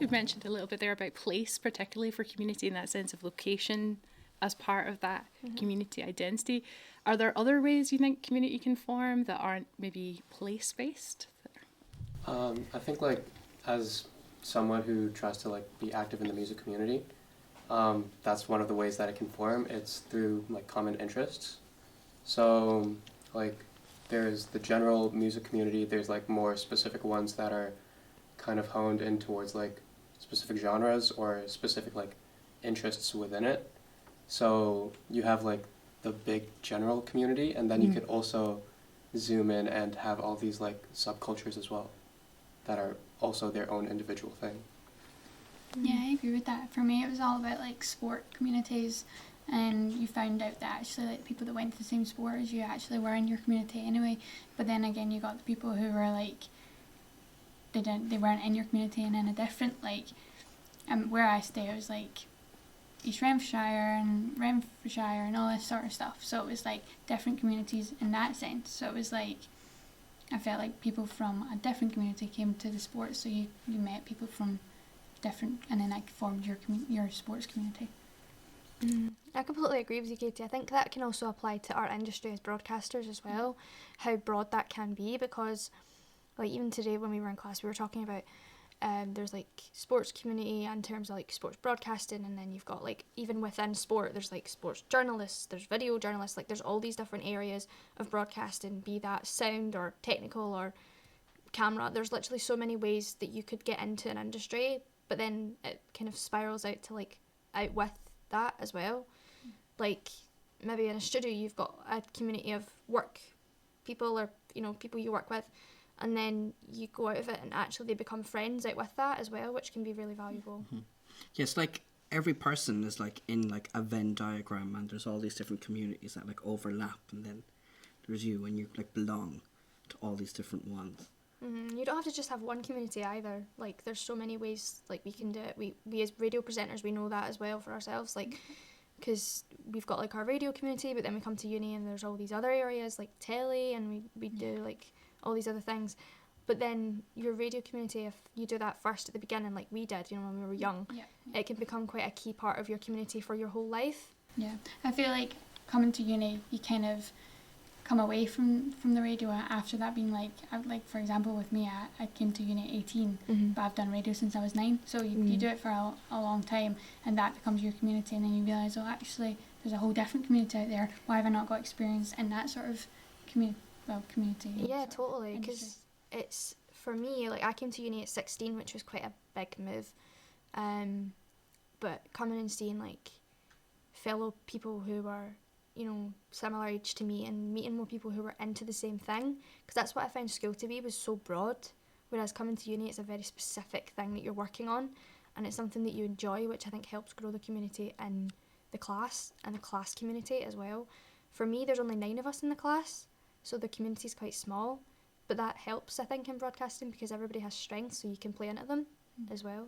you mentioned a little bit there about place, particularly for community, in that sense of location as part of that community identity. Are there other ways you think community can form that aren't maybe place-based? I think, like, as someone who tries to, like, be active in the music community, that's one of the ways that it can form. It's through, like, common interests. So, like, there's the general music community, there's, like, more specific ones that are kind of honed in towards, like, specific genres or specific, like, interests within it. So you have, like, the big general community, and then you could also zoom in and have all these, like, subcultures as well that are also their own individual thing. Yeah, I agree with that. For me, it was all about, like, sport communities, and you found out that actually, like, people that went to the same sport as you actually were in your community anyway. But then again, you got the people who were, like, they weren't in your community and in a different, like, where I stay, it was, like, East Renfrewshire and Renfrewshire and all this sort of stuff. So it was, like, different communities in that sense. So it was, like, I felt like people from a different community came to the sport, so you met people from different, and then, like, formed your sports community. I completely agree with you, Katie. I think that can also apply to our industry as broadcasters as well, how broad that can be, because, like, even today when we were in class, we were talking about there's, like, sports community in terms of, like, sports broadcasting, and then you've got, like, even within sport, there's, like, sports journalists, there's video journalists, like, there's all these different areas of broadcasting, be that sound or technical or camera. There's literally so many ways that you could get into an industry, but then it kind of spirals out to, like, out with that as well. Like, maybe in a studio you've got a community of work people, or, you know, people you work with, and then you go out of it and actually they become friends out with that as well, which can be really valuable. Yes, like, every person is, like, in, like, a Venn diagram, and there's all these different communities that, like, overlap, and then there's you, and you, like, belong to all these different ones. You don't have to just have one community either. Like, there's so many ways, like, we can do it. We as radio presenters, we know that as well for ourselves, like, because we've got, like, our radio community, but then we come to uni and there's all these other areas like telly, and we do, like, all these other things. But then your radio community, if you do that first at the beginning, like we did, you know, when we were young, it can become quite a key part of your community for your whole life. Yeah, I feel like coming to uni, you kind of come away from the radio after that being, like for example with me, I came to uni at 18, but I've done radio since I was 9, so you do it for a long time, and that becomes your community, and then you realise, oh, actually there's a whole different community out there. Why have I not got experience in that sort of community? Yeah, totally, because it's, for me, like, I came to uni at 16, which was quite a big move, but coming and seeing, like, fellow people who were, you know, similar age to me, and meeting more people who were into the same thing, because that's what I found school to be, was so broad, whereas coming to uni, it's a very specific thing that you're working on, and it's something that you enjoy, which I think helps grow the community in the class, and the class community as well. For me, there's only 9 of us in the class, so the community's quite small, but that helps, I think, in broadcasting, because everybody has strengths, so you can play into them as well.